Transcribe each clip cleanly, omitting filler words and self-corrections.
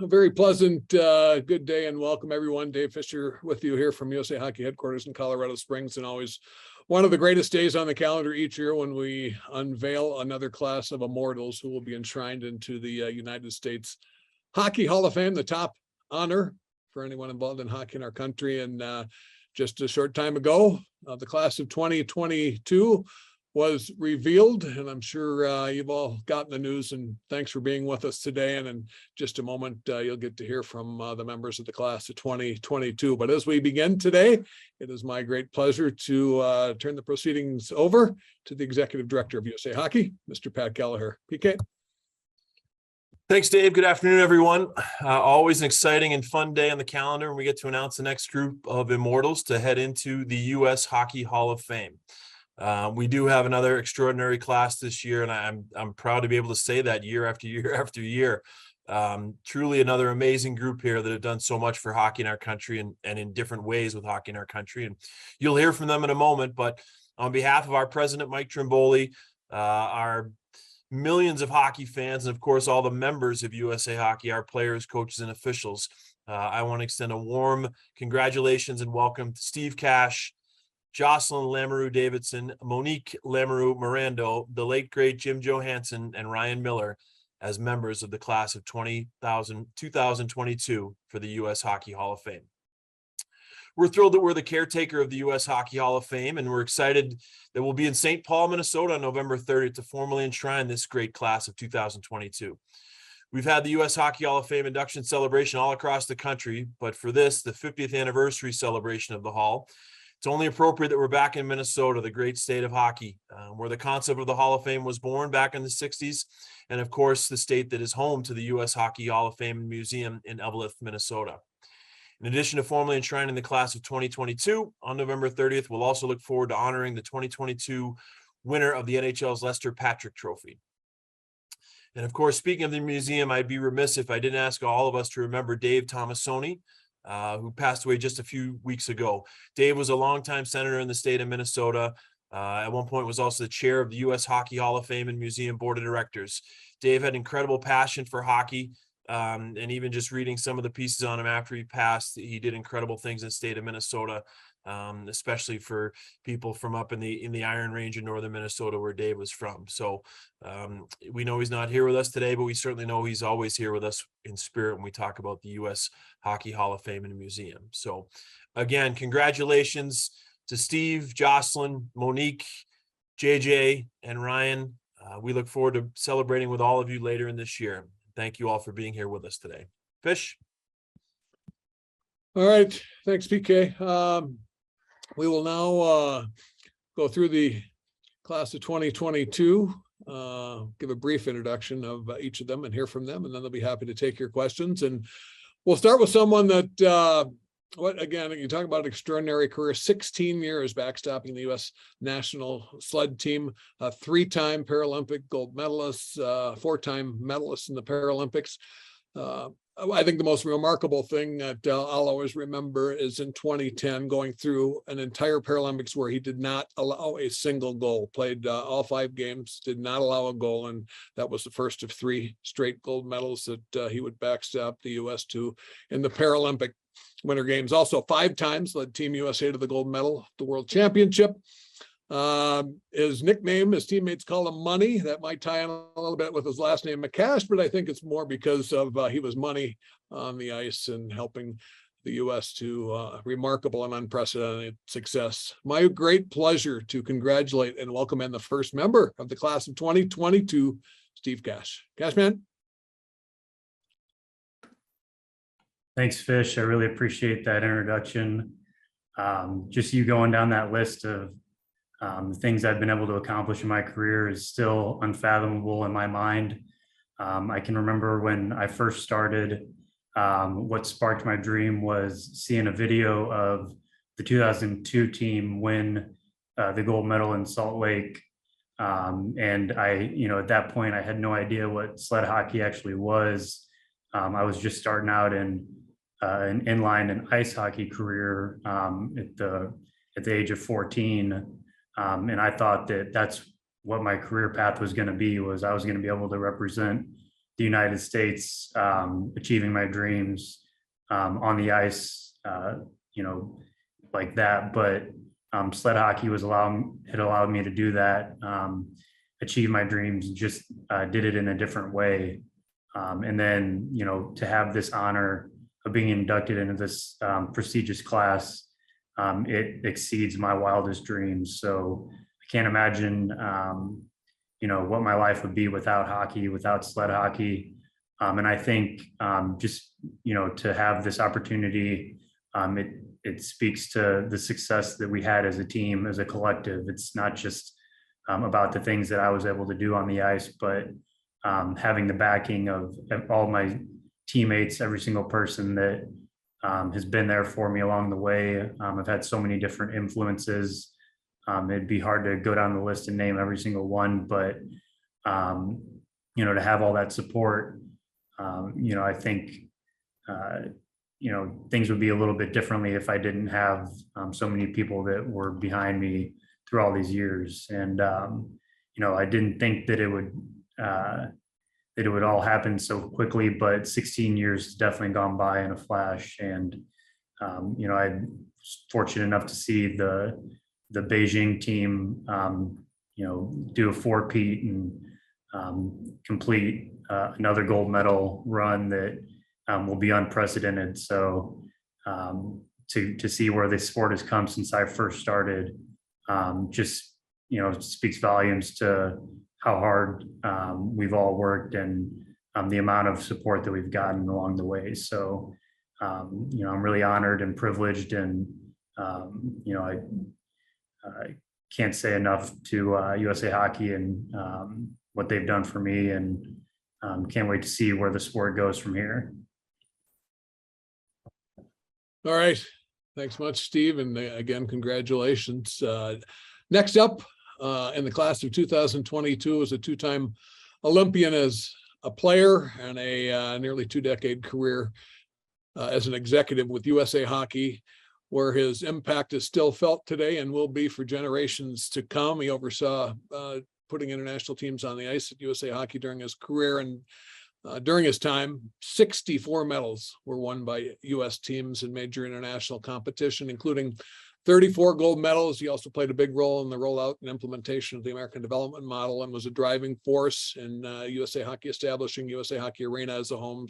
A very pleasant, good day and welcome everyone. Dave Fisher with you here from USA Hockey headquarters in Colorado Springs, and always one of the greatest days on the calendar each year when we unveil another class of immortals who will be enshrined into the United States Hockey Hall of Fame, the top honor for anyone involved in hockey in our country. And just a short time ago, the class of 2022 was revealed, and I'm sure you've all gotten the news, and thanks for being with us today. And in just a moment, you'll get to hear from the members of the class of 2022. But as we begin today, it is my great pleasure to turn the proceedings over to the Executive Director of USA Hockey, Mr. Pat Kelleher. PK. Thanks, Dave. Good afternoon, everyone. Always an exciting and fun day on the calendar when we get to announce the next group of immortals to head into the U.S. Hockey Hall of Fame. We do have another extraordinary class this year, and I'm proud to be able to say that year after year after year. Truly another amazing group here that have done so much for hockey in our country and in different ways with hockey in our country. And you'll hear from them in a moment, but on behalf of our president, Mike Trimboli, our millions of hockey fans, and of course, all the members of USA Hockey, our players, coaches, and officials, I want to extend a warm congratulations and welcome to Steve Cash, Jocelyne Lamoureux-Davidson, Monique Lamoureux-Morando, the late great Jim Johannson, and Ryan Miller as members of the class of 2022 for the U.S. Hockey Hall of Fame. We're thrilled that we're the caretaker of the U.S. Hockey Hall of Fame, and we're excited that we'll be in St. Paul, Minnesota on November 30th to formally enshrine this great class of 2022. We've had the U.S. Hockey Hall of Fame induction celebration all across the country, but for this, the 50th anniversary celebration of the Hall, it's only appropriate that we're back in Minnesota, the great state of hockey, where the concept of the Hall of Fame was born back in the 60s, and of course, the state that is home to the U.S. Hockey Hall of Fame Museum in Eveleth, Minnesota. In addition to formally enshrining the class of 2022, on November 30th, we'll also look forward to honoring the 2022 winner of the NHL's Lester Patrick Trophy. And of course, speaking of the museum, I'd be remiss if I didn't ask all of us to remember Dave Tomasoni, who passed away just a few weeks ago. Dave was a longtime senator in the state of Minnesota. At one point was also the chair of the U.S. Hockey Hall of Fame and Museum Board of Directors. Dave had incredible passion for hockey, and even just reading some of the pieces on him after he passed, he did incredible things in the state of Minnesota, especially for people from up in the Iron Range in northern Minnesota where Dave was from. So we know he's not here with us today, but we certainly know he's always here with us in spirit when we talk about the U.S. Hockey Hall of Fame and Museum. So again, congratulations to Steve, Jocelyne, Monique, JJ, and Ryan. We look forward to celebrating with all of you later in this year. Thank you all for being here with us today. Fish. All right. Thanks, PK. We will now go through the class of 2022, give a brief introduction of each of them and hear from them, and then they'll be happy to take your questions. And we'll start with someone that, again, you talk about extraordinary career, 16 years backstopping the U.S. national sled team, a three-time Paralympic gold medalist, four-time medalist in the Paralympics. I think the most remarkable thing that I'll always remember is in 2010, going through an entire Paralympics where he did not allow a single goal, played all 5 games, did not allow a goal. And that was the first of 3 straight gold medals that he would backstop the U.S. to in the Paralympic Winter Games. Also 5 times led Team USA to the gold medal, the World Championship. His nickname, his teammates call him Money. That might tie in a little bit with his last name, McCash, but I think it's more because of he was money on the ice and helping the U.S. to remarkable and unprecedented success. My great pleasure to congratulate and welcome in the first member of the class of 2022, Steve Cash. Cashman. Thanks, Fish. I really appreciate that introduction. Just you going down that list of the things I've been able to accomplish in my career is still unfathomable in my mind. I can remember when I first started, what sparked my dream was seeing a video of the 2002 team win the gold medal in Salt Lake. And at that point, I had no idea what sled hockey actually was. I was just starting out in an inline and ice hockey career at the age of 14. And I thought that that's what my career path was going to be, was I was going to be able to represent the United States, achieving my dreams on the ice, like that. But sled hockey had allowed me to do that, achieve my dreams, just did it in a different way. And then, to have this honor of being inducted into this prestigious class, it exceeds my wildest dreams. So I can't imagine, what my life would be without hockey, without sled hockey. And I think just, to have this opportunity, it speaks to the success that we had as a team, as a collective. It's not just about the things that I was able to do on the ice, but having the backing of all my teammates, every single person that has been there for me along the way. I've had so many different influences. It'd be hard to go down the list and name every single one, but to have all that support, I think things would be a little bit differently if I didn't have so many people that were behind me through all these years. And I didn't think that it would all happen so quickly, but 16 years has definitely gone by in a flash. And I was fortunate enough to see the Beijing team do a four-peat and complete another gold medal run that will be unprecedented. So to see where this sport has come since I first started, just speaks volumes to how hard we've all worked and the amount of support that we've gotten along the way. So I'm really honored and privileged, and I can't say enough to USA Hockey and what they've done for me, and can't wait to see where the sport goes from here. All right. Thanks much, Steve. And again, congratulations. Next up in the class of 2022 is a two-time Olympian as a player and a nearly two-decade career as an executive with USA Hockey, where his impact is still felt today and will be for generations to come. He oversaw putting international teams on the ice at USA Hockey during his career, and during his time, 64 medals were won by U.S. teams in major international competition, including 34 gold medals. He also played a big role in the rollout and implementation of the American Development Model and was a driving force in USA Hockey establishing USA Hockey Arena as a home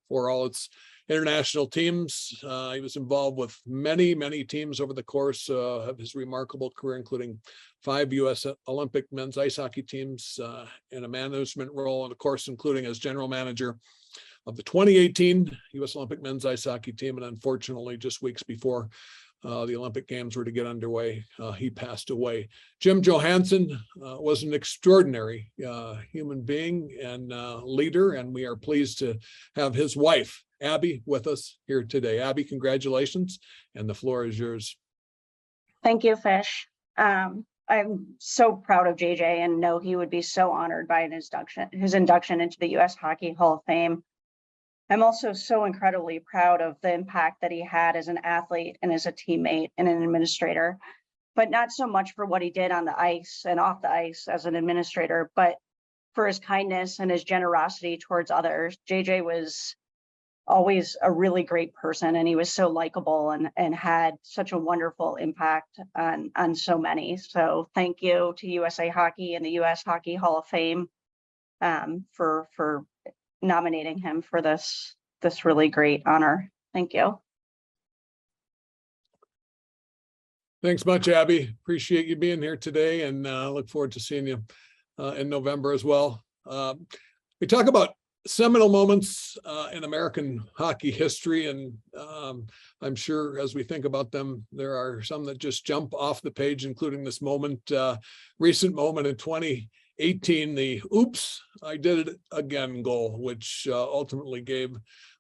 for all its international teams. He was involved with many, many teams over the course of his remarkable career, including 5 U.S. Olympic men's ice hockey teams in a management role, and of course, including as general manager of the 2018 U.S. Olympic men's ice hockey team. And unfortunately, just weeks before the Olympic Games were to get underway, he passed away. Jim Johannson was an extraordinary human being and leader, and we are pleased to have his wife, Abby, with us here today. Abby, congratulations, and the floor is yours. Thank you, Fish. I'm so proud of JJ and know he would be so honored by his induction into the U.S. Hockey Hall of Fame. I'm also so incredibly proud of the impact that he had as an athlete and as a teammate and an administrator, but not so much for what he did on the ice and off the ice as an administrator, but for his kindness and his generosity towards others. JJ was always a really great person, and he was so likable and had such a wonderful impact on so many. So thank you to USA Hockey and the U.S. Hockey Hall of Fame for nominating him for this really great honor. Thank you. Thanks much, Abby. Appreciate you being here today, and look forward to seeing you in November as well. We talk about seminal moments in American hockey history, and I'm sure as we think about them, there are some that just jump off the page, including this recent moment in 2018, the "Oops, I did it again" goal, which ultimately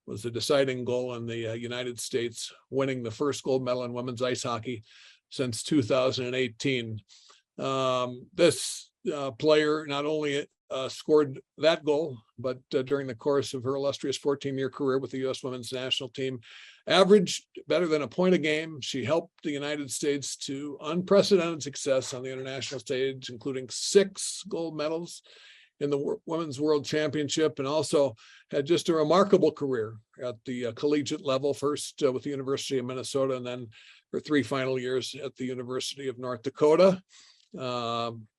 was the deciding goal in the United States, winning the first gold medal in women's ice hockey since 2018. This player not only scored that goal, but during the course of her illustrious 14-year career with the U.S. women's national team, averaged better than a point a game. She helped the United States to unprecedented success on the international stage, including 6 gold medals in the Women's World Championship, and also had just a remarkable career at the collegiate level, first with the University of Minnesota, and then her 3 final years at the University of North Dakota.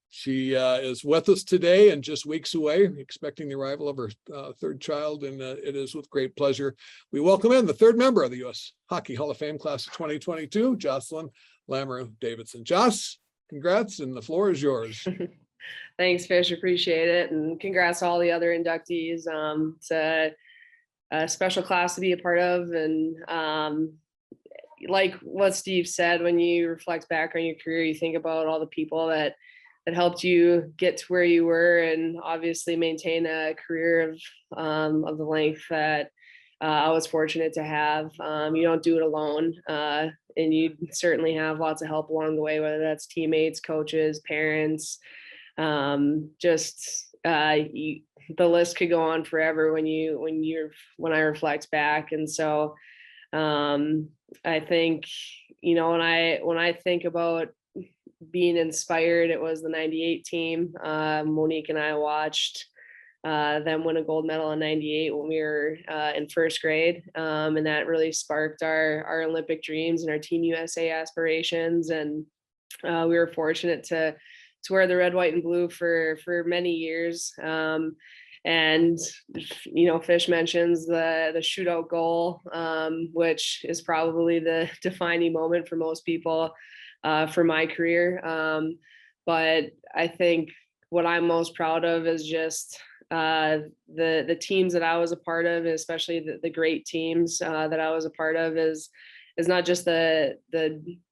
She is with us today and just weeks away, expecting the arrival of her 3rd child, and it is with great pleasure we welcome in the 3rd member of the U.S. Hockey Hall of Fame class of 2022, Jocelyne Lamoureux-Davidson. Joss, congrats, and the floor is yours. Thanks, Fish. Appreciate it. And congrats to all the other inductees. It's a special class to be a part of. And like what Steve said, when you reflect back on your career, you think about all the people that helped you get to where you were, and obviously maintain a career of the length that I was fortunate to have. You don't do it alone. And you certainly have lots of help along the way, whether that's teammates, coaches, parents. The list could go on forever when I reflect back. And so I think, when I think about being inspired, it was the 98 team. Monique and I watched them win a gold medal in 98 when we were in 1st grade. And that really sparked our Olympic dreams and our Team USA aspirations. And we were fortunate to wear the red, white, and blue for many years. And, Fish mentions the shootout goal, which is probably the defining moment for most people for my career. But I think what I'm most proud of is just the teams that I was a part of, especially the great teams that I was a part of, is not just the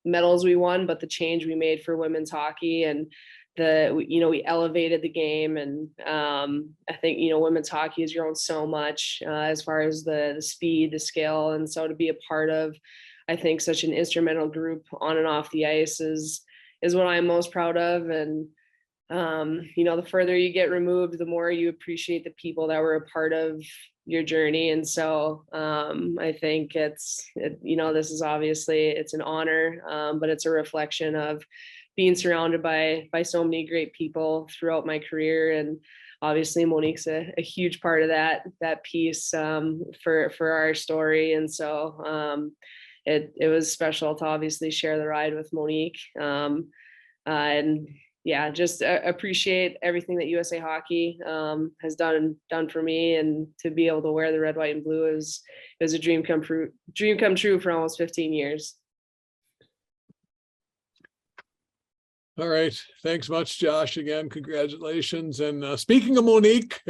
medals we won, but the change we made for women's hockey. And we elevated the game. And I think, women's hockey has grown so much as far as the speed, the skill. And so to be a part of, I think, such an instrumental group on and off the ice is what I'm most proud of. And the further you get removed, the more you appreciate the people that were a part of your journey. And so I think this is obviously, it's an honor, but it's a reflection of being surrounded by so many great people throughout my career. And obviously Monique's a huge part of that piece for our story. And so it was special to obviously share the ride with Monique. And yeah, just appreciate everything that USA Hockey has done for me, and to be able to wear the red, white, and blue is a dream come true for almost 15 years. All right. Thanks much, Josh. Again, congratulations. And speaking of Monique,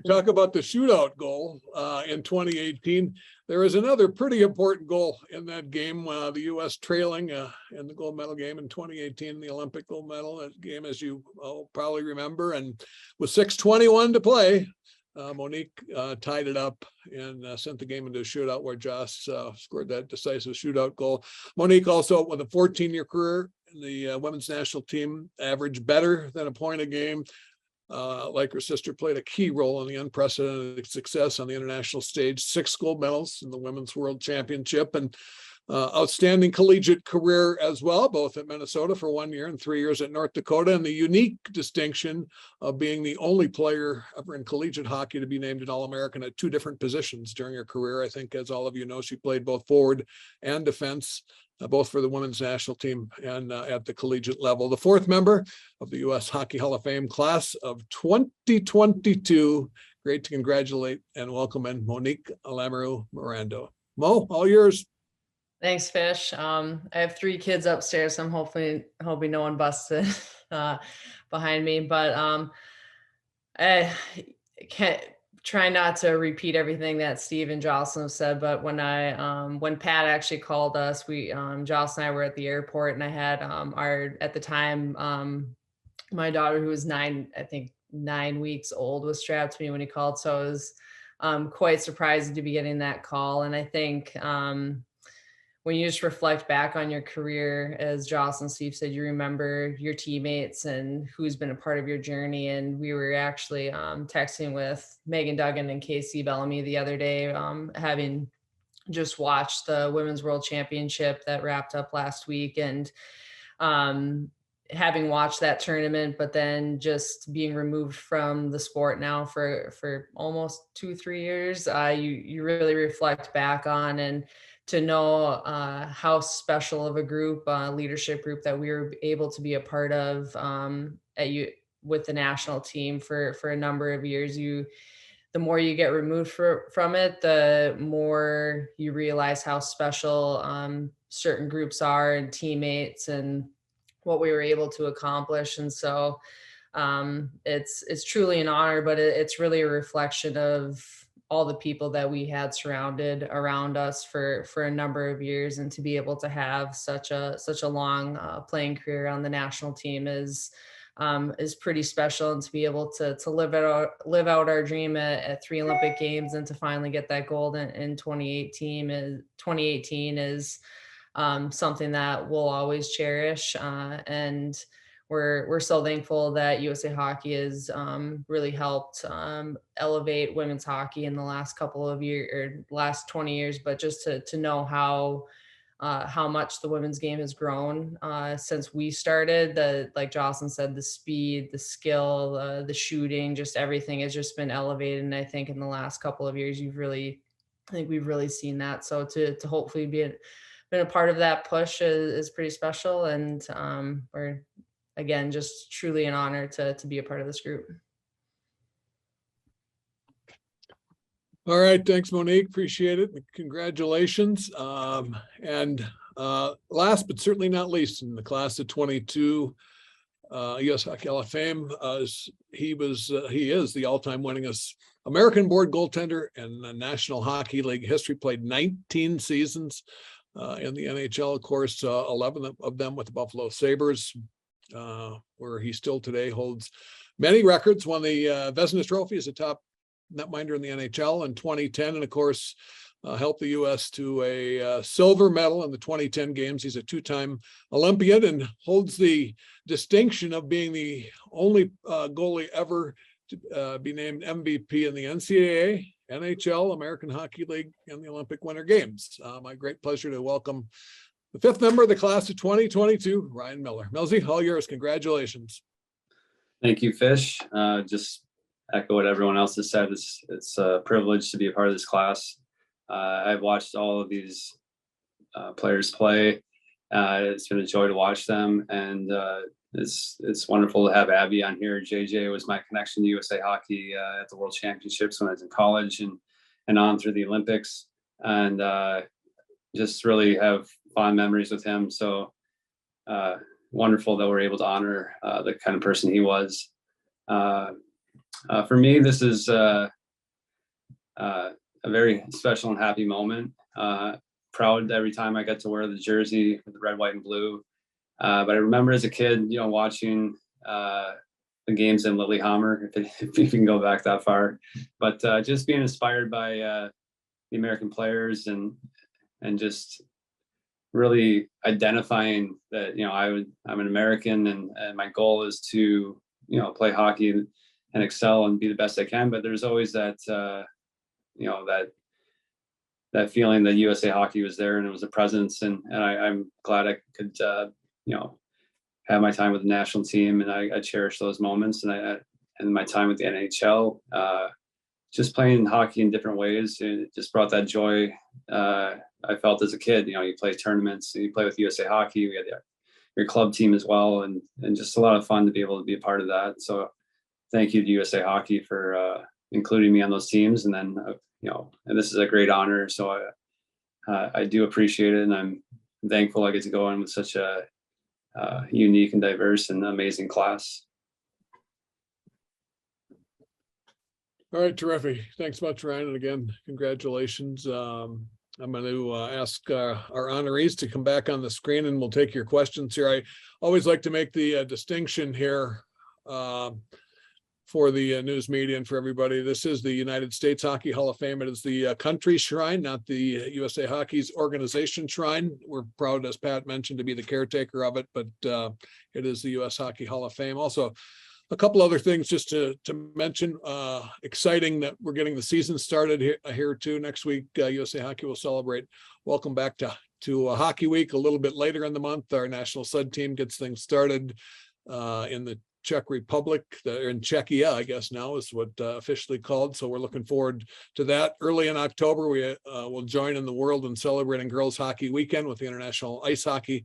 talk about the shootout goal in 2018. There was another pretty important goal in that game, the U.S. trailing in the gold medal game in 2018, the Olympic gold medal game, as you probably remember. And with 6:21 to play, Monique tied it up and sent the game into a shootout where Josh scored that decisive shootout goal. Monique also, with a 14-year career in the women's national team, averaged better than a point a game. Like her sister, played a key role in the unprecedented success on the international stage, 6 gold medals in the Women's World Championship, and outstanding collegiate career as well, both at Minnesota for 1 year and 3 years at North Dakota, and the unique distinction of being the only player ever in collegiate hockey to be named an All-American at 2 different positions during her career. I think, as all of you know, she played both forward and defense, both for the women's national team and at the collegiate level. The 4th member of the U.S. Hockey Hall of Fame class of 2022. Great to congratulate and welcome in Monique Lamoureux-Morando. Mo, all yours. Thanks, Fish. I have 3 kids upstairs, so I'm hoping no one busts it behind me. But I can't try not to repeat everything that Steve and Jocelyne have said. But when Pat actually called us, Jocelyne and I were at the airport, and I had at the time my daughter, who was 9 weeks old, was strapped to me when he called. So it was quite surprising to be getting that call. And I think when you just reflect back on your career, as Jocelyn and Steve said, you remember your teammates and who's been a part of your journey. And we were actually texting with Megan Duggan and Casey Bellamy the other day, having just watched the Women's World Championship that wrapped up last week. And having watched that tournament, but then just being removed from the sport now for almost 2-3 years, you really reflect back on, and to know how special of a group, leadership group that we were able to be a part of with the national team for a number of years. The more you get removed from it, the more you realize how special certain groups are, and teammates, and what we were able to accomplish. And so it's truly an honor, but it's really a reflection of all the people that we had surrounded around us for a number of years, and to be able to have such a long playing career on the national team is pretty special. And to be able to live out our dream at 3 Olympic Games, and to finally get that gold in 2018 is something that we'll always cherish. And we're so thankful that USA Hockey has really helped elevate women's hockey in the last couple of years, or last 20 years, but just to know how much the women's game has grown since we started. Like Jocelyne said, the speed, the skill, the shooting, just everything has just been elevated. And I think in the last couple of years, we've really seen that. So to hopefully been a part of that push is pretty special. And we're, again, just truly an honor to be a part of this group. All right, thanks, Monique. Appreciate it. Last but certainly not least, in the class of 22, U.S. Hockey Hall of Fame, he is the all-time winningest American board goaltender in the National Hockey League history. Played 19 seasons in the NHL, of course, 11 of them with the Buffalo Sabres, where he still today holds many records. Won the Vezina Trophy as a top netminder in the NHL in 2010, and of course helped the U.S. to a silver medal in the 2010 games. He's a 2-time Olympian and holds the distinction of being the only goalie ever to be named MVP in the NCAA, NHL, American Hockey League, and the Olympic Winter Games. My great pleasure to welcome the 5th member of the class of 2022, Ryan Miller. Millsy, all yours. Congratulations. Thank you, Fish. Just echo what everyone else has said. It's a privilege to be a part of this class. I've watched all of these players play. It's been a joy to watch them, and it's wonderful to have Abby on here. JJ was my connection to USA Hockey at the World Championships when I was in college, and on through the Olympics, and just really have fond memories with him. So wonderful that we're able to honor the kind of person he was. For me, this is a very special and happy moment. Proud every time I get to wear the jersey with the red, white, and blue. But I remember as a kid, watching the games in Lillehammer, if you can go back that far. But just being inspired by the American players, and just really identifying that I'm an American, and my goal is to play hockey and excel and be the best I can. But there's always that that feeling that USA Hockey was there, and it was a presence, and I'm glad I could have my time with the national team, and I cherish those moments, and my time with the NHL, just playing hockey in different ways. It just brought that joy I felt as a kid. You play tournaments, and you play with USA Hockey. We had your club team as well, and just a lot of fun to be able to be a part of that. So thank you to USA Hockey for including me on those teams. And then, and this is a great honor. So I do appreciate it. And I'm thankful I get to go in with such a unique and diverse and amazing class. All right, terrific. Thanks much, Ryan. And again, congratulations. I'm going to ask our honorees to come back on the screen, and we'll take your questions here. I always like to make the distinction here for the news media and for everybody. This is the United States Hockey Hall of Fame. It is the country shrine, not the USA Hockey's organization shrine. We're proud, as Pat mentioned, to be the caretaker of it, but it is the US Hockey Hall of Fame. Also, a couple other things just to mention. Exciting that we're getting the season started here too. Next week, USA Hockey will celebrate welcome back to to Hockey Week a little bit later in the month. Our national sud team gets things started in the Czech Republic, in Czechia, I guess now is what officially called. So we're looking forward to that. Early in October, we will join in the world in celebrating Girls Hockey Weekend with the International Ice Hockey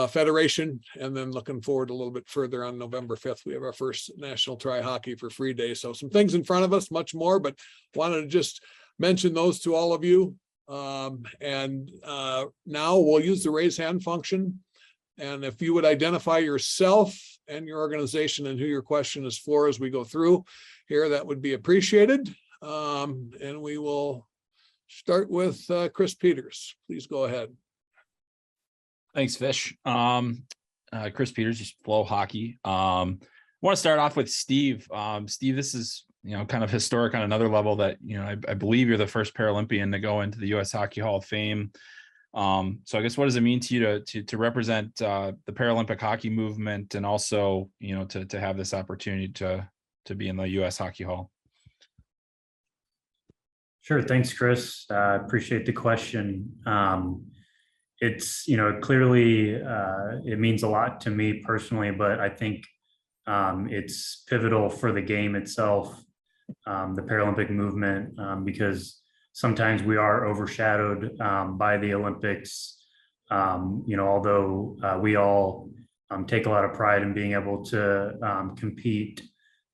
Federation. And then looking forward a little bit further on November 5th, we have our first National Try Hockey for Free Day. So some things in front of us, much more, but wanted to just mention those to all of you. Now we'll use the raise hand function. And if you would identify yourself and your organization and who your question is for as we go through here, that would be appreciated. And we will start with Chris Peters. Please go ahead. Thanks, Fish. Chris Peters, just Flow Hockey. I want to start off with Steve. Steve, this is, kind of historic on another level that, I believe you're the first Paralympian to go into the U.S. Hockey Hall of Fame. So I guess, what does it mean to you to represent the Paralympic hockey movement, and also, to have this opportunity to be in the U.S. Hockey Hall? Sure. Thanks, Chris. Appreciate the question. It's, clearly it means a lot to me personally, but I think it's pivotal for the game itself, the Paralympic movement, because sometimes we are overshadowed by the Olympics. Although we all take a lot of pride in being able to compete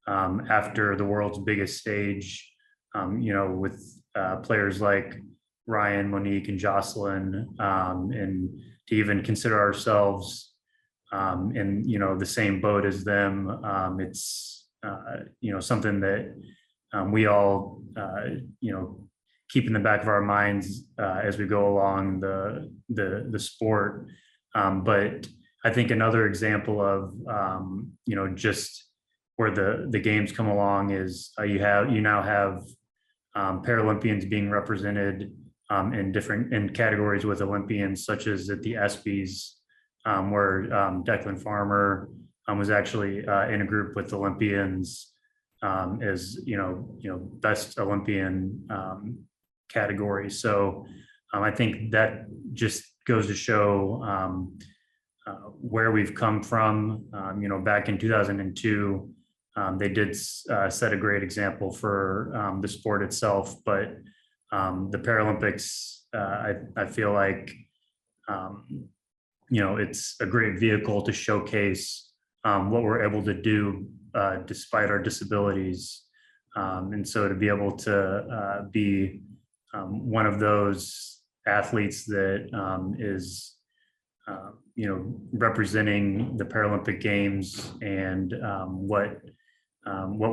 after the world's biggest stage, with players like Ryan, Monique, and Jocelyne, and to even consider ourselves in the same boat as them. It's something that we all keep in the back of our minds as we go along the sport. But I think another example of just where the games come along is you now have Paralympians being represented in categories with Olympians, such as at the ESPYs, where Declan Farmer was actually in a group with Olympians as best Olympian category. So I think that just goes to show where we've come from. Back in 2002, they did set a great example for the sport itself, but the Paralympics, I feel like, it's a great vehicle to showcase what we're able to do despite our disabilities. And so to be able to be one of those athletes that is, representing the Paralympic Games and what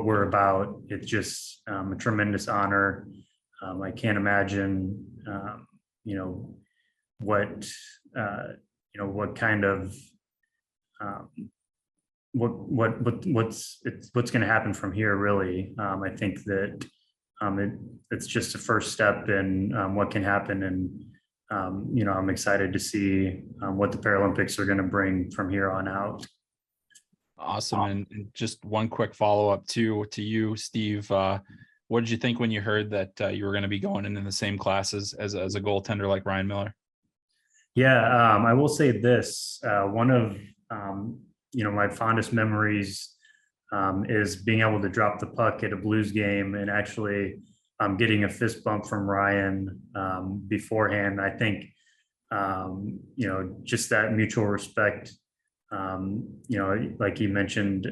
we're about, it's just a tremendous honor. I can't imagine, what kind of what's going to happen from here. Really, I think that it's just a first step in what can happen, and I'm excited to see what the Paralympics are going to bring from here on out. Awesome. And just one quick follow-up to you, Steve. What did you think when you heard that you were going to be going in the same classes as a goaltender like Ryan Miller? Yeah, I will say this. One of my fondest memories is being able to drop the puck at a Blues game and actually getting a fist bump from Ryan beforehand. I think just that mutual respect. Like you mentioned,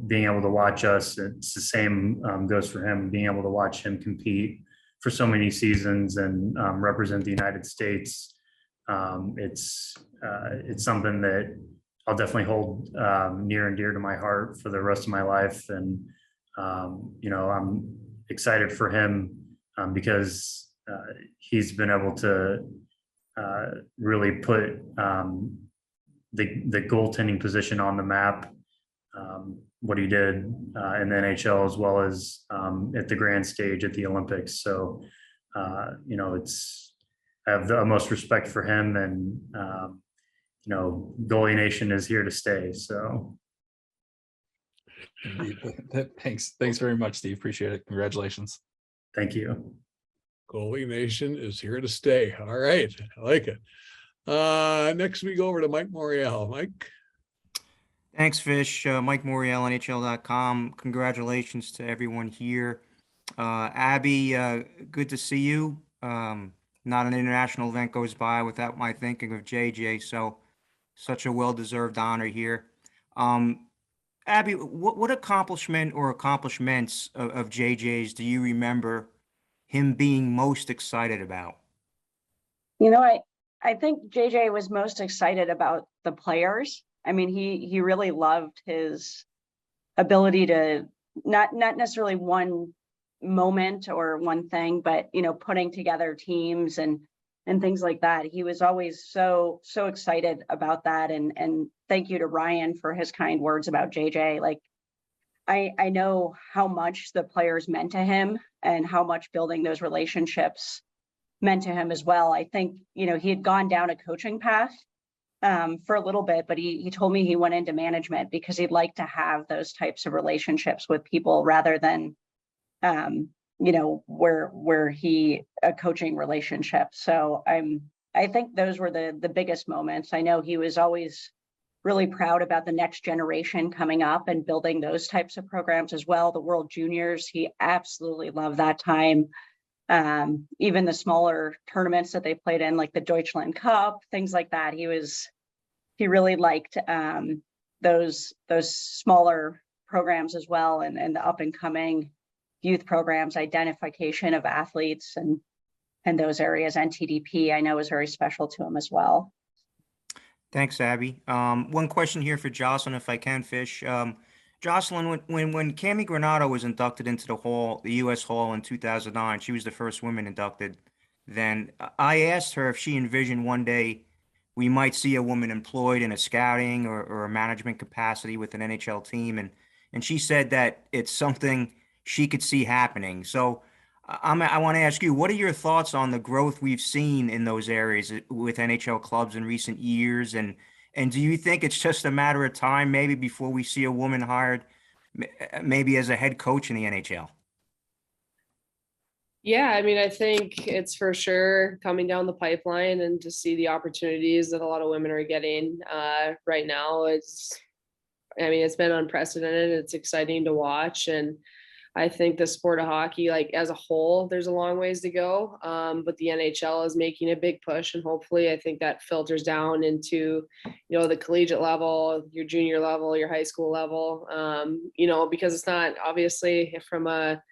being able to watch us, it's the same goes for him, being able to watch him compete for so many seasons and represent the United States. It's something that I'll definitely hold near and dear to my heart for the rest of my life. And, I'm excited for him because he's been able to really put the goaltending position on the map. What he did in the NHL, as well as at the grand stage at the Olympics. So, I have the utmost respect for him, and Goalie Nation is here to stay. So, Thanks very much, Steve. Appreciate it. Congratulations. Thank you. Goalie Nation is here to stay. All right, I like it. Next we go over to Mike Morriello. Mike. Thanks, Fish. Mike Moriali, NHL.com. Congratulations to everyone here. Abby, good to see you. Not an international event goes by without my thinking of JJ, so such a well-deserved honor here. Abby, what accomplishment or accomplishments of JJ's do you remember him being most excited about? You know, I think JJ was most excited about the players. I mean, he really loved his ability to not necessarily one moment or one thing, but putting together teams and things like that. He was always so excited about that. And thank you to Ryan for his kind words about JJ. Like, I know how much the players meant to him and how much building those relationships meant to him as well. I think, he had gone down a coaching path for a little bit, but he told me he went into management because he'd like to have those types of relationships with people rather than, where he a coaching relationship. So I think those were the biggest moments. I know he was always really proud about the next generation coming up and building those types of programs as well. The World Juniors, he absolutely loved that time. Even the smaller tournaments that they played in, like the Deutschland Cup, things like that. He really liked those smaller programs as well, and the up and coming youth programs, identification of athletes and those areas. NTDP, I know, is very special to him as well. Thanks, Abby. One question here for Jocelyne, if I can, Fish. Jocelyne, when Cammie Granato was inducted into the U.S. Hall in 2009, she was the first woman inducted. Then I asked her if she envisioned one day we might see a woman employed in a scouting or a management capacity with an NHL team, and she said that it's something she could see happening. So I want to ask you, what are your thoughts on the growth we've seen in those areas with NHL clubs in recent years? And do you think it's just a matter of time, maybe, before we see a woman hired, maybe as a head coach in the NHL? Yeah, I mean, I think it's for sure coming down the pipeline, and to see the opportunities that a lot of women are getting right now. It's been unprecedented. It's exciting to watch. And I think the sport of hockey, like as a whole, there's a long ways to go. But the NHL is making a big push, and hopefully I think that filters down into, the collegiate level, your junior level, your high school level, because it's not obviously from a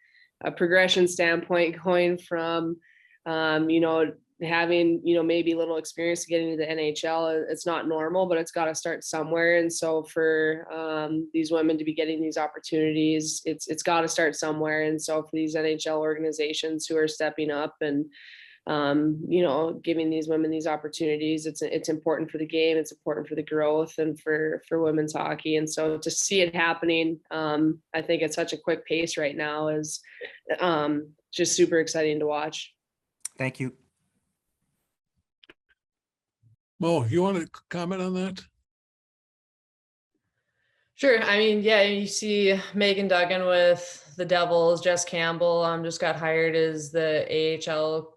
progression standpoint, going from, having, maybe little experience to getting into the NHL. It's not normal, but it's got to start somewhere. And so for these women to be getting these opportunities, it's got to start somewhere. And so for these NHL organizations who are stepping up and, giving these women these opportunities, it's important for the game. It's important for the growth and for women's hockey. And so to see it happening, I think at such a quick pace right now is just super exciting to watch. Thank you. Mo, you want to comment on that? Sure. I mean, yeah, you see Megan Duggan with the Devils. Jess Campbell just got hired as the AHL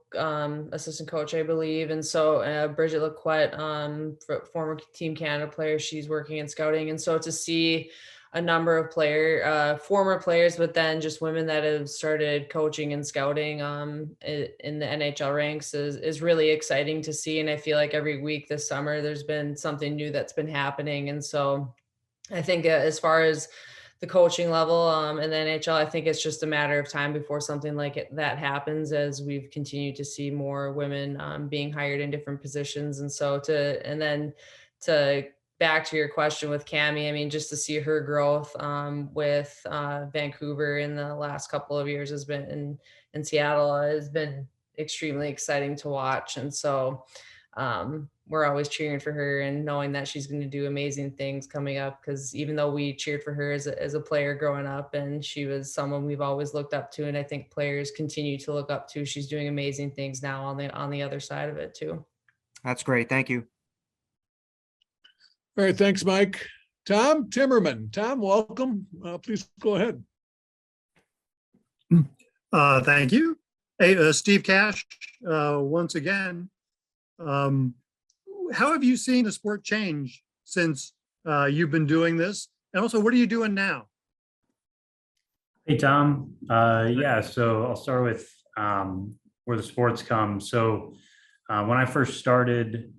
assistant coach, I believe. And so Bridget Laquette, former Team Canada player, she's working in scouting. And so to see a number of former players, but then just women that have started coaching and scouting in the NHL ranks is really exciting to see. And I feel like every week this summer, there's been something new that's been happening. And so I think as far as the coaching level in the NHL, I think it's just a matter of time before something like that happens, as we've continued to see more women being hired in different positions. And so to back to your question with Cammie, I mean, just to see her growth with Vancouver in the last couple of years has been in Seattle has been extremely exciting to watch. And so we're always cheering for her and knowing that she's going to do amazing things coming up, because even though we cheered for her as a player growing up, and she was someone we've always looked up to, and I think players continue to look up to, she's doing amazing things now on the other side of it too. That's great. Thank you. All right, thanks, Mike. Tom Timmerman. Tom, welcome. Please go ahead. Thank you. Hey, Steve Cash, once again. How have you seen the sport change since you've been doing this? And also, what are you doing now? Hey, Tom. Yeah, so I'll start with where the sports come. So when I first started,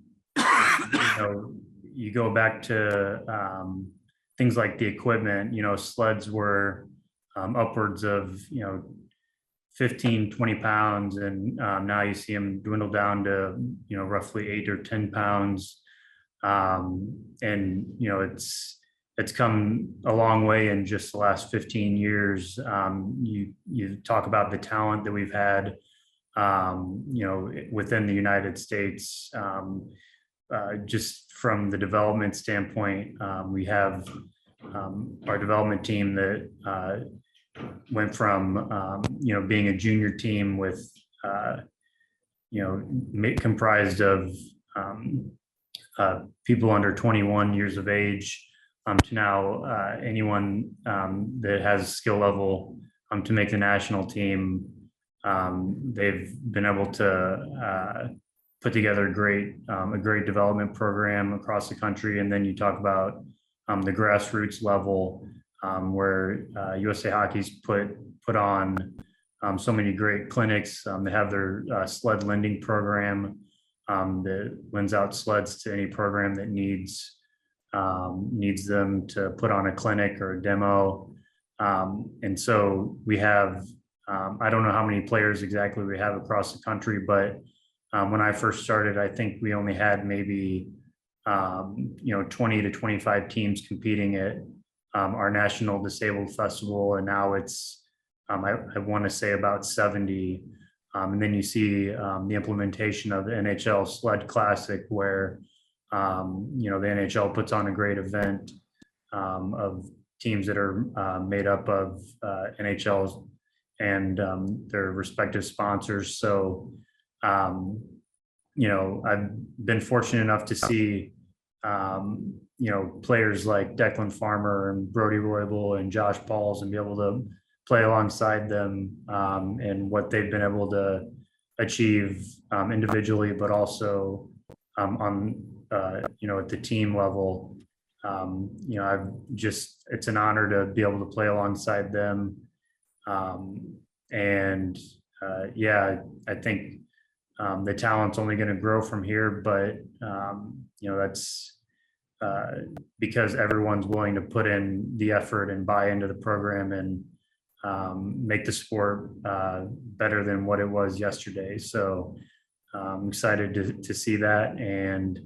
you go back to things like the equipment, sleds were upwards of, 15, 20 pounds. And now you see them dwindle down to, roughly 8 or 10 pounds. And, it's come a long way in just the last 15 years. You talk about the talent that we've had, within the United States. Just from the development standpoint, we have our development team that went from being a junior team with comprised of people under 21 years of age, to now anyone that has skill level to make the national team. They've been able to put together a great development program across the country. And then you talk about the grassroots level, where USA Hockey's put on so many great clinics. They have their sled lending program that lends out sleds to any program that needs them to put on a clinic or a demo. And so we have, I don't know how many players exactly we have across the country, but when I first started, I think we only had maybe 20 to 25 teams competing at our National Disabled Festival, and now it's I want to say about 70. And then you see the implementation of the NHL Sled Classic, where the NHL puts on a great event of teams that are made up of NHLs and their respective sponsors. So I've been fortunate enough to see players like Declan Farmer and Brody Roybal and Josh Pauls and be able to play alongside them and what they've been able to achieve individually, but also on at the team level. It's an honor to be able to play alongside them. I think the talent's only going to grow from here, but that's because everyone's willing to put in the effort and buy into the program and make the sport better than what it was yesterday. So I'm excited to see that. And,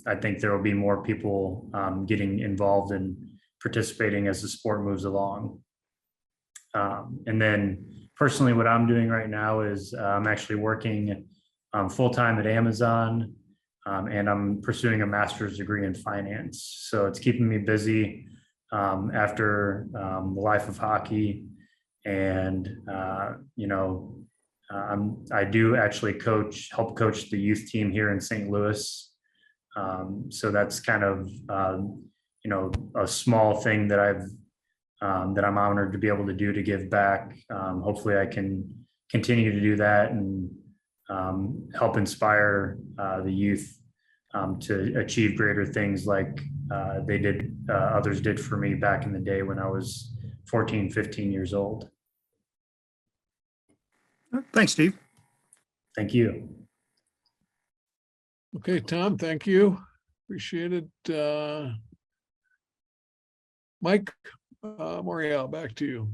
I think there will be more people getting involved and participating as the sport moves along. And then personally, what I'm doing right now is I'm actually working full-time at Amazon, and I'm pursuing a master's degree in finance. So it's keeping me busy after the life of hockey. And, I do actually help coach the youth team here in St. Louis. So that's kind of, a small thing that that I'm honored to be able to do to give back. Hopefully I can continue to do that and help inspire the youth to achieve greater things like others did for me back in the day when I was 14, 15 years old. Thanks, Steve. Thank you. Okay, Tom, thank you. Appreciate it. Mike Morriello, back to you.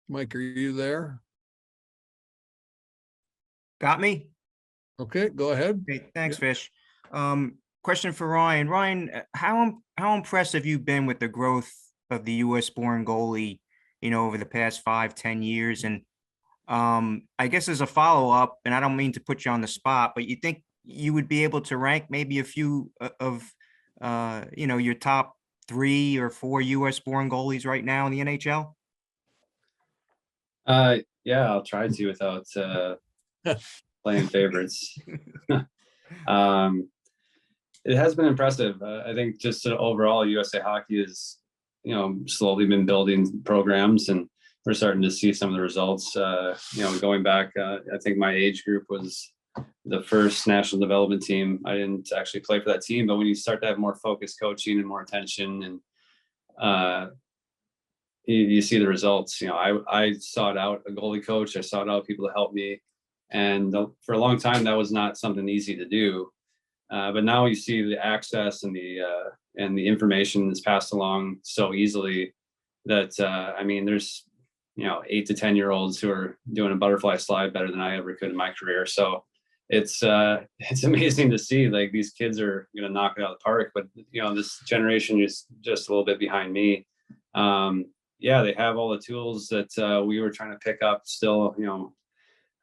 Mike, are you there? Got me? Okay, go ahead. Great, thanks, Yeah. Fish. Question for Ryan. Ryan, how impressed have you been with the growth of the U.S. born goalie, over the past 5-10 years? And I guess as a follow-up, and I don't mean to put you on the spot, but you think you would be able to rank maybe a few of your top 3 or 4 U.S. born goalies right now in the NHL? Yeah, I'll try to without playing favorites. It has been impressive. I think just overall USA Hockey is slowly been building programs, and we're starting to see some of the results. Going back, I think my age group was the first national development team. I didn't actually play for that team, but when you start to have more focused coaching and more attention, and you see the results. I sought out a goalie coach. I sought out people to help me, and for a long time that was not something easy to do. But now you see the access and the information is passed along so easily that there's 8 to 10-year-olds who are doing a butterfly slide better than I ever could in my career. So it's amazing to see, like, these kids are going to knock it out of the park. But this generation is just a little bit behind me. They have all the tools that we were trying to pick up still.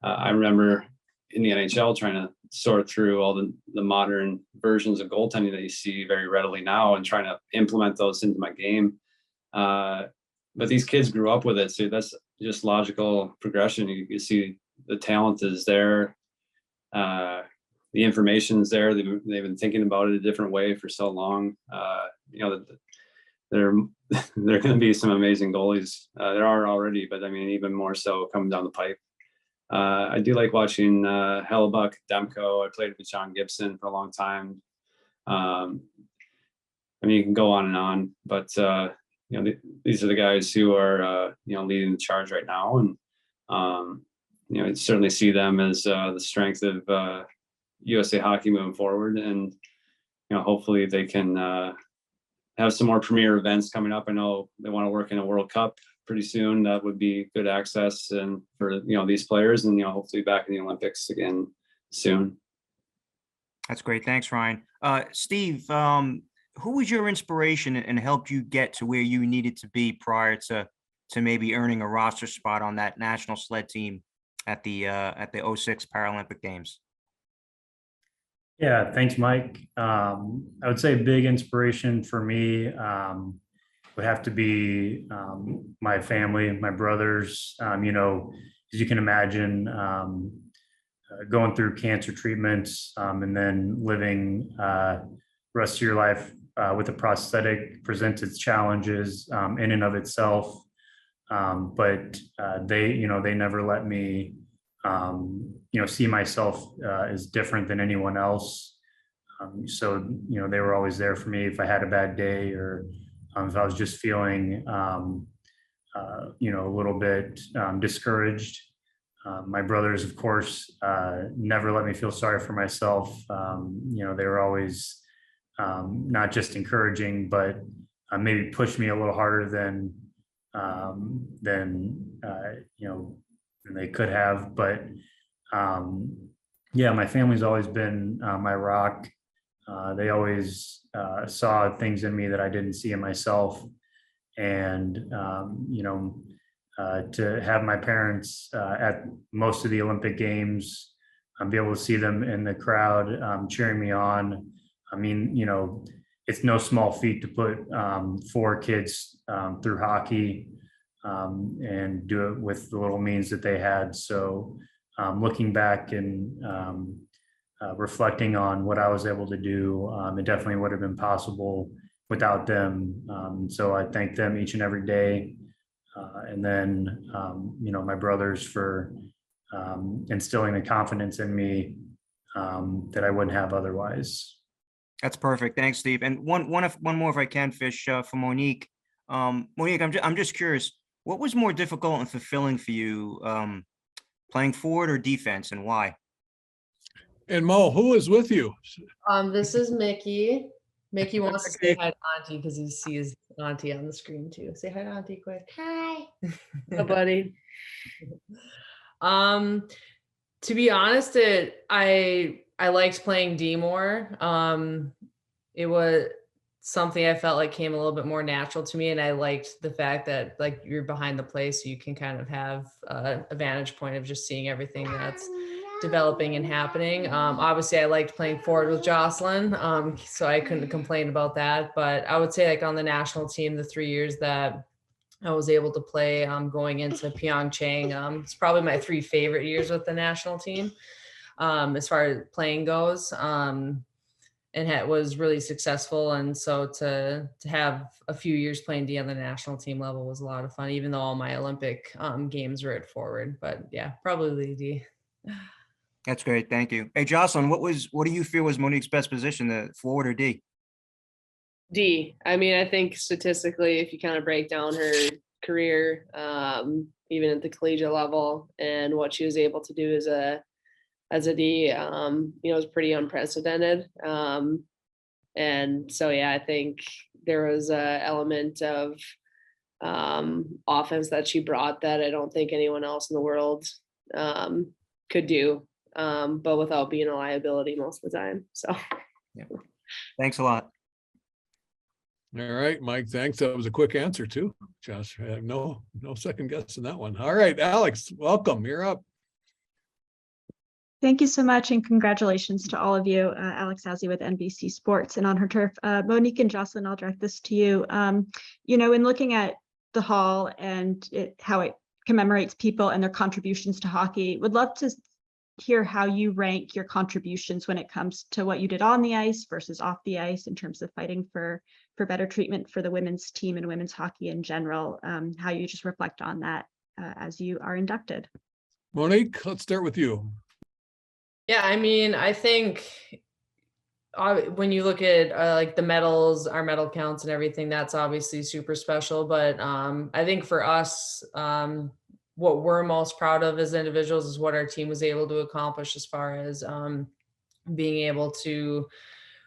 I remember in the NHL trying to sort through all the modern versions of goaltending that you see very readily now and trying to implement those into my game. But these kids grew up with it. So that's just logical progression. You see the talent is there. The information's there. They've been thinking about it a different way for so long. There are going to be some amazing goalies. There are already, but even more so coming down the pipe. I do like watching Hellebuck, Demko. I played with John Gibson for a long time. You can go on and on, but these are the guys who are leading the charge right now, and I certainly see them as the strength of USA Hockey moving forward, and hopefully they can have some more premier events coming up. I know they want to work in a World Cup pretty soon. That would be good access and for these players, and hopefully back in the Olympics again soon. That's great. Thanks, Ryan. Steve, who was your inspiration and helped you get to where you needed to be prior to maybe earning a roster spot on that national sled team at the 06 Paralympic Games? Yeah, thanks, Mike. I would say a big inspiration for me would have to be my family, my brothers. As you can imagine, going through cancer treatments and then living the rest of your life with a prosthetic presents its challenges in and of itself. But they never let me see myself as different than anyone else. So they were always there for me if I had a bad day, or if I was just feeling a little bit discouraged. My brothers, of course, never let me feel sorry for myself. They were always not just encouraging, but maybe push me a little harder than they could have. But my family's always been my rock. They always saw things in me that I didn't see in myself. And to have my parents at most of the Olympic Games, be able to see them in the crowd cheering me on. It's no small feat to put 4 kids through hockey and do it with the little means that they had. So looking back and reflecting on what I was able to do, it definitely would have been possible without them. So I thank them each and every day. And then, my brothers for instilling the confidence in me that I wouldn't have otherwise. That's perfect. Thanks, Steve. And one more, if I can, Fish, for Monique. Monique, I'm just curious, what was more difficult and fulfilling for you, playing forward or defense, and why? And Mo, who is with you? This is Mickey. Mickey wants to say hi to Auntie because he sees Auntie on the screen too. Say hi to Auntie quick. Hi. Hi, buddy. To be honest, I liked playing D more. It was something I felt like came a little bit more natural to me, and I liked the fact that like you're behind the play, so you can kind of have a vantage point of just seeing everything that's developing and happening. Obviously I liked playing forward with Jocelyne, so I couldn't complain about that. But I would say like on the national team, the 3 years that I was able to play going into Pyeongchang, it's probably my 3 favorite years with the national team as far as playing goes. was really successful. And so to have a few years playing D on the national team level was a lot of fun, even though all my Olympic games were at forward. But yeah, probably D. That's great. Thank you. Hey, Jocelyne, what do you feel was Monique's best position, the forward or D? D. I mean, I think statistically, if you kind of break down her career, even at the collegiate level, and what she was able to do as a D, was pretty unprecedented. And so, yeah, I think there was a element of offense that she brought that I don't think anyone else in the world could do, but without being a liability most of the time. So, Yeah. Thanks a lot. All right, Mike, thanks. That was a quick answer too. Josh, I have no second guess in that one. All right, Alex, welcome. You're up. Thank you so much, and congratulations to all of you. Alex Azzi with NBC Sports and On Her Turf. Monique and Jocelyne, I'll direct this to you. In looking at the hall and how it commemorates people and their contributions to hockey, would love to hear how you rank your contributions when it comes to what you did on the ice versus off the ice in terms of fighting for better treatment for the women's team and women's hockey in general, how you just reflect on that as you are inducted. Monique, let's start with you. Yeah, I mean, I think when you look at like the medals, our medal counts and everything, that's obviously super special. But I think for us, what we're most proud of as individuals is what our team was able to accomplish as far as being able to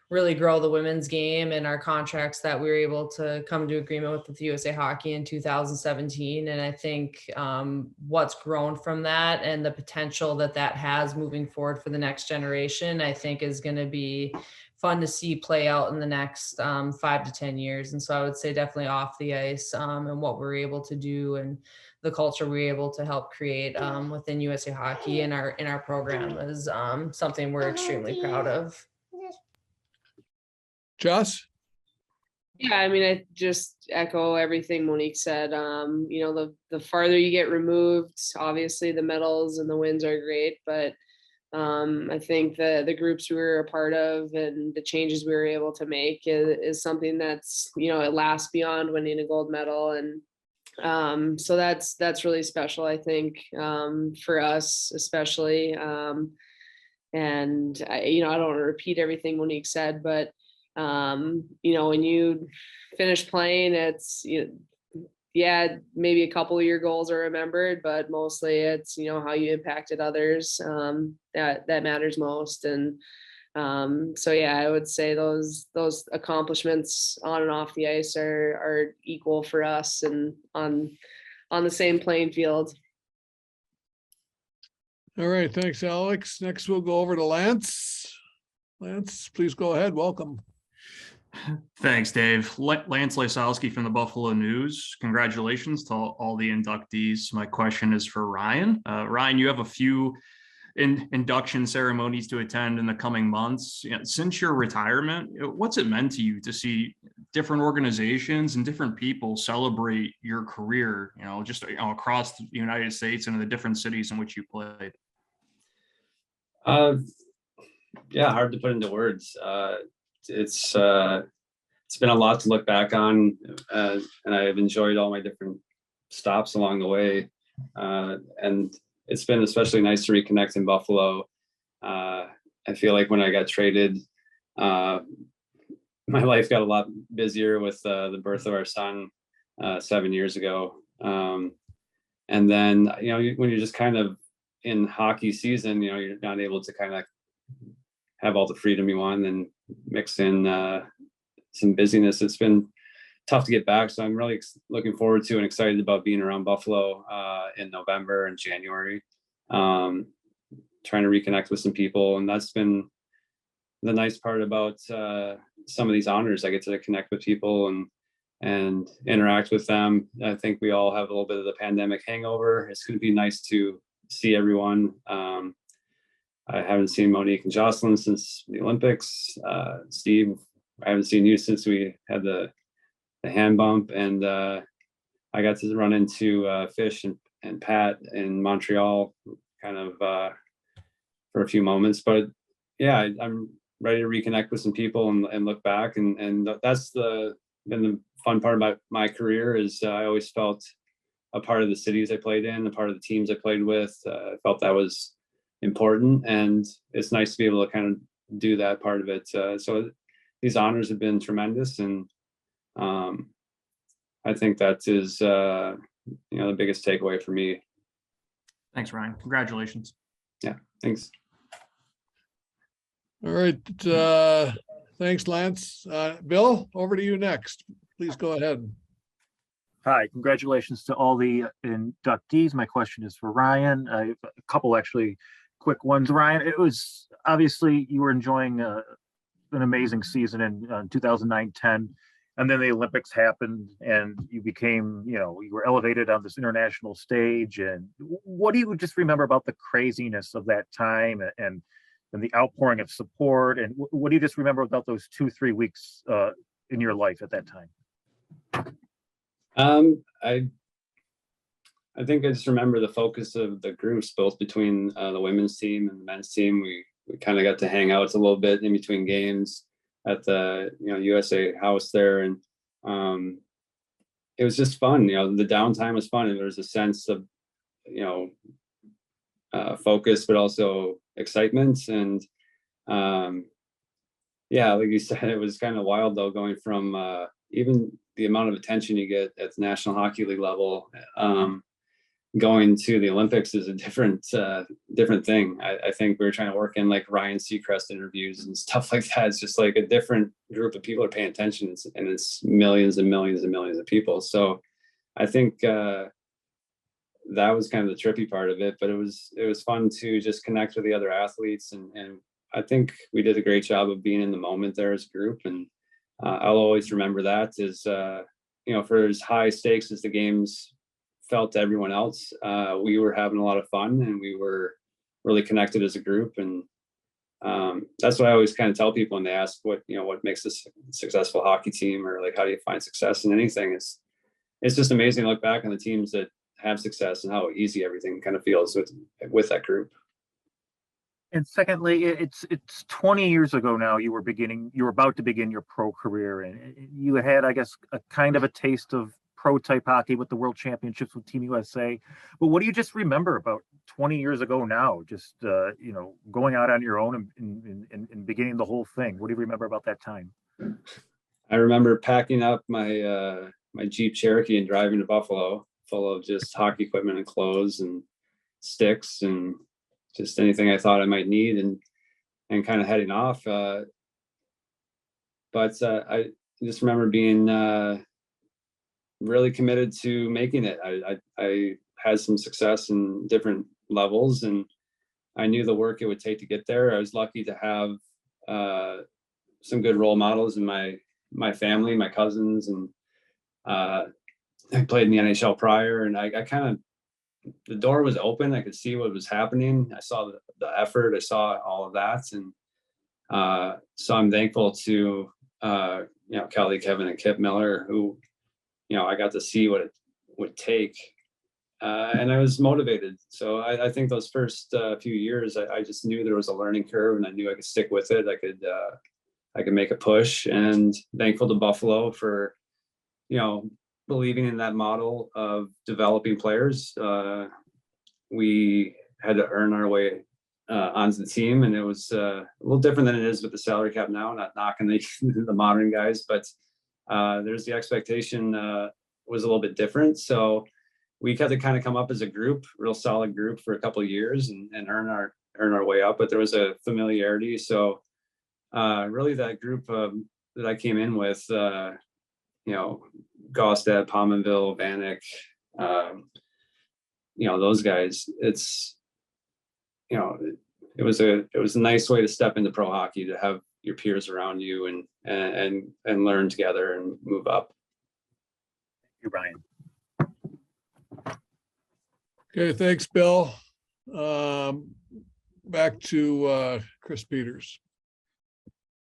really grow the women's game and our contracts that we were able to come to agreement with USA Hockey in 2017. And I think what's grown from that and the potential that has moving forward for the next generation, I think is going to be fun to see play out in the next 5 to 10 years. And so I would say definitely off the ice and what we're able to do and the culture we're able to help create within USA Hockey and in our program is something we're extremely proud of. Joss? Yeah, I mean, I just echo everything Monique said. The farther you get removed, obviously the medals and the wins are great, but I think the groups we were a part of and the changes we were able to make is something that's, it lasts beyond winning a gold medal. And so that's really special, I think, for us, especially. And I don't want to repeat everything Monique said, but when you finish playing, it's, maybe a couple of your goals are remembered, but mostly it's, how you impacted others, that matters most. And, I would say those accomplishments on and off the ice are equal for us and on the same playing field. All right, thanks, Alex. Next, we'll go over to Lance. Lance, please go ahead. Welcome. Thanks, Dave. Lance Lysowski from the Buffalo News. Congratulations to all the inductees. My question is for Ryan. Ryan, you have a few induction ceremonies to attend in the coming months. Since your retirement, what's it meant to you to see different organizations and different people celebrate your career, across the United States and in the different cities in which you played? Hard to put into words. It's been a lot to look back on, and I've enjoyed all my different stops along the way. And it's been especially nice to reconnect in Buffalo. I feel like when I got traded, my life got a lot busier with the birth of our son 7 years ago. And then, when you're just kind of in hockey season, you're not able to kind of have all the freedom you want and mix in some busyness. It's been tough to get back. So I'm really looking forward to and excited about being around Buffalo in November and January, trying to reconnect with some people. And that's been the nice part about some of these honors. I get to connect with people and interact with them. I think we all have a little bit of the pandemic hangover. It's going to be nice to see everyone. I haven't seen Monique and Jocelyne since the Olympics. Steve, I haven't seen you since we had the hand bump. And I got to run into Fish and Pat in Montreal kind of for a few moments. But yeah, I'm ready to reconnect with some people and look back. And that's been the fun part about my career is I always felt a part of the cities I played in, a part of the teams I played with. I felt that was important, and it's nice to be able to kind of do that part of it. So these honors have been tremendous, and I think that is the biggest takeaway for me. Thanks, Ryan. Congratulations. Yeah, thanks. All right. Thanks, Lance. Bill, over to you next. Please go ahead. Hi, congratulations to all the inductees. My question is for Ryan. I have a couple actually quick ones. Ryan, it was obviously you were enjoying an amazing season in 2009-10, and then the Olympics happened and you became, you were elevated on this international stage. And what do you just remember about the craziness of that time and the outpouring of support? And what do you just remember about those 2-3 weeks in your life at that time? I think I just remember the focus of the groups, both between the women's team and the men's team. We kind of got to hang out a little bit in between games at the USA house there, and it was just fun. The downtime was fun, and there was a sense of focus, but also excitement. And yeah, like you said, it was kind of wild though, going from even the amount of attention you get at the National Hockey League level, going to the Olympics is a different thing. I think we were trying to work in like Ryan Seacrest interviews and stuff like that. It's just like a different group of people are paying attention, and it's millions and millions and millions of people. So I think that was kind of the trippy part of it, but it was fun to just connect with the other athletes. And I think we did a great job of being in the moment there as a group. And I'll always remember that is, for as high stakes as the games felt to everyone else, we were having a lot of fun, and we were really connected as a group. And that's what I always kind of tell people when they ask what makes a successful hockey team, or like, how do you find success in anything? It's just amazing to look back on the teams that have success and how easy everything kind of feels with that group. And secondly, it's 20 years ago now. You were about to begin your pro career, and you had, I guess, a kind of a taste of pro type hockey with the World Championships with Team USA. But what do you just remember about 20 years ago now? Just going out on your own and beginning the whole thing. What do you remember about that time? I remember packing up my my Jeep Cherokee and driving to Buffalo, full of just hockey equipment and clothes and sticks and just anything I thought I might need, and kind of heading off. But I just remember being really committed to making it. I had some success in different levels, and I knew the work it would take to get there. I was lucky to have some good role models in my family, my cousins, and I played in the NHL prior, and I kind of, the door was open. I could see what was happening. I saw the effort. I saw all of that. And so I'm thankful to, Kelly, Kevin, and Kip Miller, who, I got to see what it would take. And I was motivated. So I think those first few years, I just knew there was a learning curve, and I knew I could stick with it. I could make a push, and thankful to Buffalo for, believing in that model of developing players. We had to earn our way onto the team, and it was a little different than it is with the salary cap now. Not knocking the modern guys, but there's the expectation was a little bit different. So we had to kind of come up as a group, real solid group, for a couple of years and earn our way up. But there was a familiarity. So really that group that I came in with, Gaustad, Pominville, Vanek, those guys, it was a nice way to step into pro hockey, to have your peers around you and learn together and move up. Thank you, Ryan. Okay, thanks, Bill. Back to Chris Peters.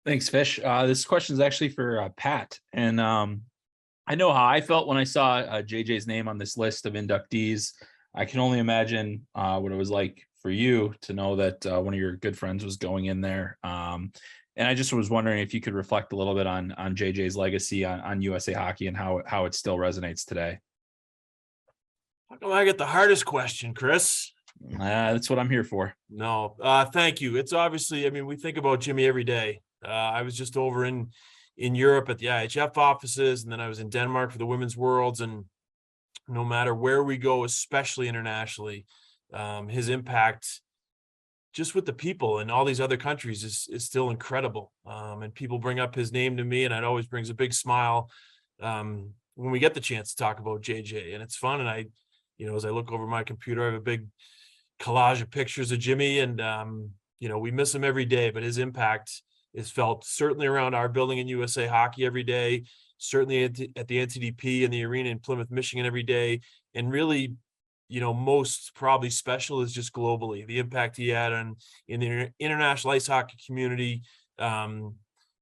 Thanks, Fish. This question is actually for Pat. And I know how I felt when I saw JJ's name on this list of inductees. I can only imagine what it was like for you to know that one of your good friends was going in there. And I just was wondering if you could reflect a little bit on JJ's legacy on USA Hockey and how it still resonates today. How come I get the hardest question, Chris? That's what I'm here for. No, thank you. It's obviously, I mean, we think about Jimmy every day. I was just over in Europe at the IHF offices, and then I was in Denmark for the Women's Worlds. And no matter where we go, especially internationally, his impact just with the people in all these other countries is still incredible. And people bring up his name to me, and it always brings a big smile when we get the chance to talk about JJ. And it's fun. And I, as I look over my computer, I have a big collage of pictures of Jimmy, and we miss him every day, but his impact is felt certainly around our building in USA Hockey every day, certainly at the NTDP and the arena in Plymouth, Michigan every day. And really, most probably special is just globally. The impact he had in the international ice hockey community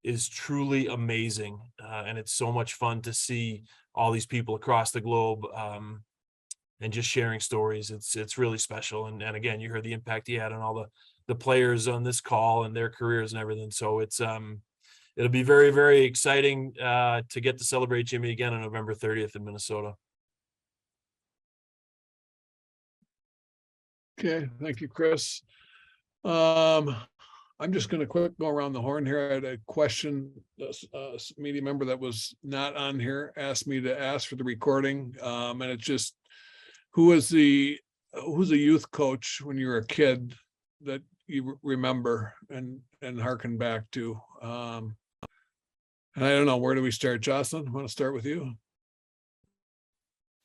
is truly amazing. And it's so much fun to see all these people across the globe and just sharing stories. It's really special. And again, you heard the impact he had on all the players on this call and their careers and everything. So it'll be very, very exciting to get to celebrate Jimmy again on November 30th in Minnesota. Okay, thank you, Chris. I'm just going to quick go around the horn here. I had a question. A media member that was not on here asked me to ask for the recording, and it's just who's a youth coach when you were a kid that you remember and harken back to. And I don't know, where do we start? Jocelyne, I want to start with you.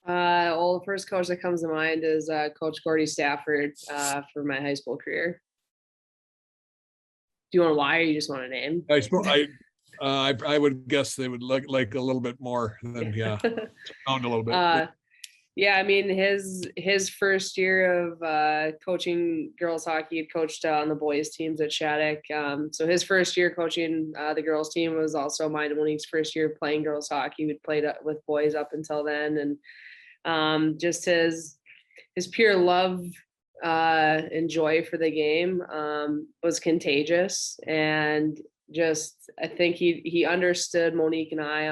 Well, the first coach that comes to mind is Coach Gordy Stafford for my high school career. Do you want why, or you just want a name? I would guess they would like a little bit more than sound a little bit. Yeah, I mean his first year of coaching girls hockey, he coached on the boys teams at Shattuck. So his first year coaching the girls team was also mine and Monique's first year playing girls hockey. We'd played with boys up until then, and just his pure love and joy for the game was contagious. And just I think he understood Monique and I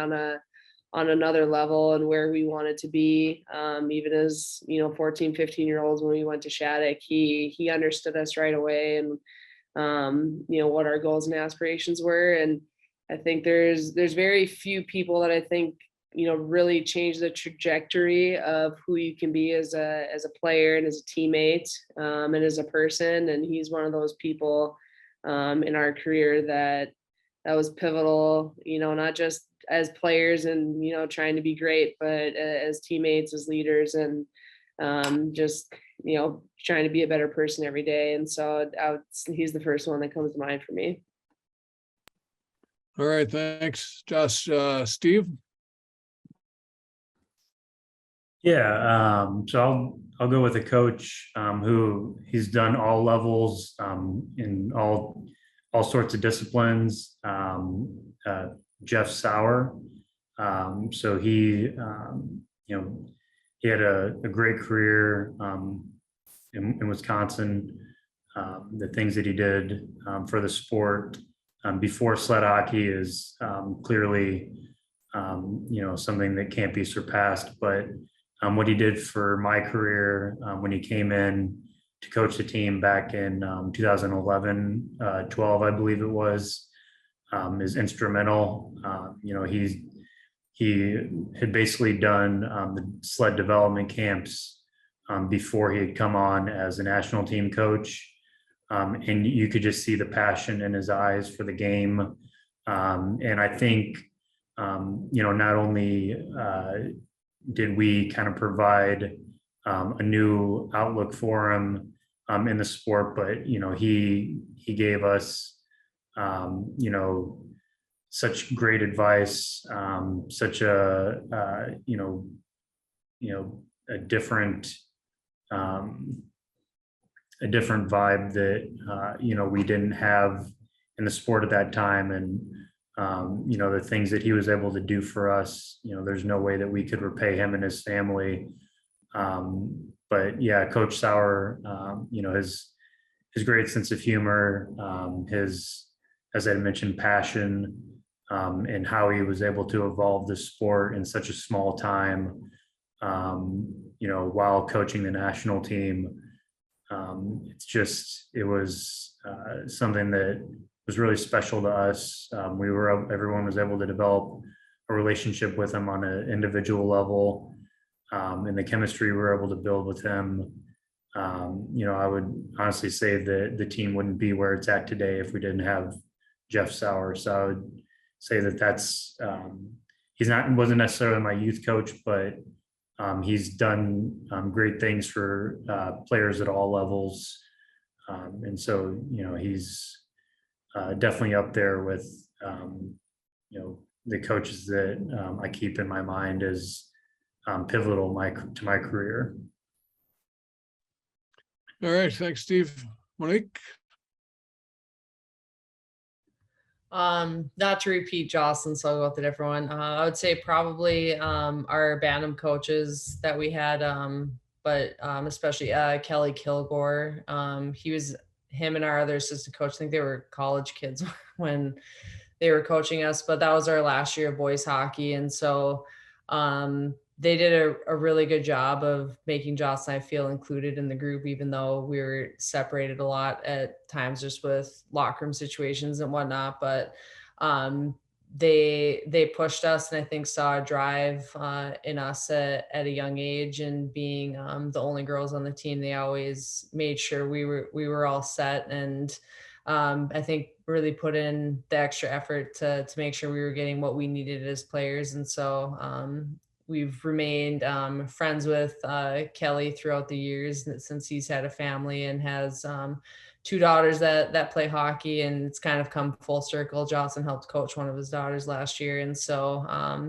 on another level and where we wanted to be, even as 14, 15-year-olds when we went to Shattuck. He understood us right away, and what our goals and aspirations were. And I think there's very few people that I think really change the trajectory of who you can be as a player and as a teammate and as a person. And he's one of those people in our career that was pivotal, not just as players and trying to be great, but as teammates, as leaders, and just trying to be a better person every day. And so he's the first one that comes to mind for me. All right, thanks, Josh. Steve? Yeah, so I'll go with a coach who he's done all levels in all sorts of disciplines. Jeff Sauer. So he had a great career in Wisconsin. The things that he did for the sport before sled hockey is clearly something that can't be surpassed. But what he did for my career when he came in to coach the team back in 2011, 12, I believe it was, is instrumental. He had basically done the sled development camps before he had come on as a national team coach. And you could just see the passion in his eyes for the game. And I think, not only did we kind of provide a new outlook for him in the sport, but, he gave us such great advice, such a different vibe that we didn't have in the sport at that time. And the things that he was able to do for us, there's no way that we could repay him and his family. But yeah, Coach Sauer, his great sense of humor, his as I mentioned, passion, and how he was able to evolve the sport in such a small time, while coaching the national team. It was something that was really special to us. Everyone was able to develop a relationship with him on an individual level, and the chemistry we were able to build with him. I would honestly say that the team wouldn't be where it's at today if we didn't have Jeff Sauer. So I would say that's wasn't necessarily my youth coach, but he's done great things for players at all levels. And so, he's definitely up there with, the coaches that I keep in my mind as pivotal to my career. All right, thanks, Steve. Monique? Not to repeat Jocelyne, so I'll go with a different one. I would say probably our Bantam coaches that we had, but especially Kelly Kilgore. Him and our other assistant coach, I think they were college kids when they were coaching us, but that was our last year of boys hockey. And so they did a really good job of making Jocelyn and I feel included in the group, even though we were separated a lot at times just with locker room situations and whatnot. But they pushed us, and I think saw a drive in us at a young age. And being the only girls on the team, they always made sure we were all set. And I think really put in the extra effort to make sure we were getting what we needed as players. And so we've remained friends with Kelly throughout the years since he's had a family and has 2 daughters that play hockey, and it's kind of come full circle. Johnson helped coach one of his daughters last year. And so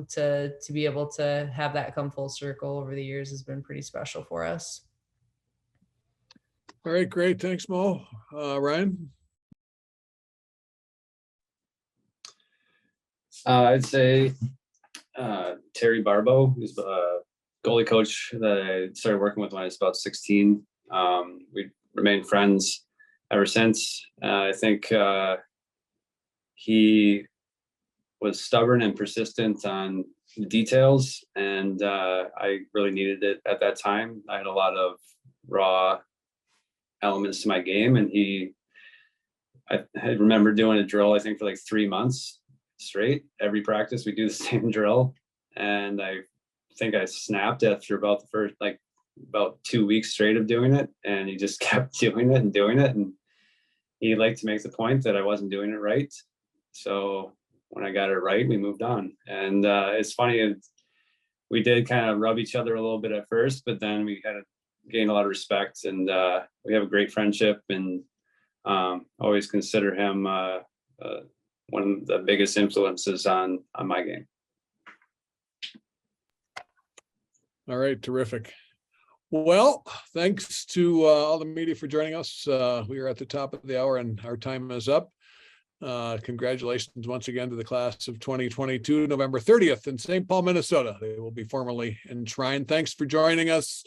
to be able to have that come full circle over the years has been pretty special for us. All right, great. Thanks, Mo. Ryan? I'd say Terry Barbo, who's a goalie coach that I started working with when I was about 16. We remained friends ever since. I think he was stubborn and persistent on the details, and I really needed it at that time. I had a lot of raw elements to my game, and I remember doing a drill, I think, for like 3 months straight. Every practice we do the same drill, and I think I snapped after about the first about 2 weeks straight of doing it, and he just kept doing it, and he liked to make the point that I wasn't doing it right. So when I got it right, we moved on. And it's funny, we did kind of rub each other a little bit at first, but then we kind of gained a lot of respect, and we have a great friendship, and always consider him one of the biggest influences on my game. All right, terrific. Well, thanks to all the media for joining us. We are at the top of the hour and our time is up. Congratulations once again to the class of 2022, November 30th in St. Paul, Minnesota. They will be formally enshrined. Thanks for joining us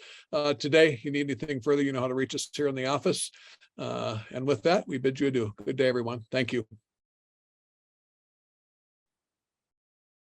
today. If you need anything further, you know how to reach us here in the office. And with that, we bid you adieu. Good day, everyone. Thank you.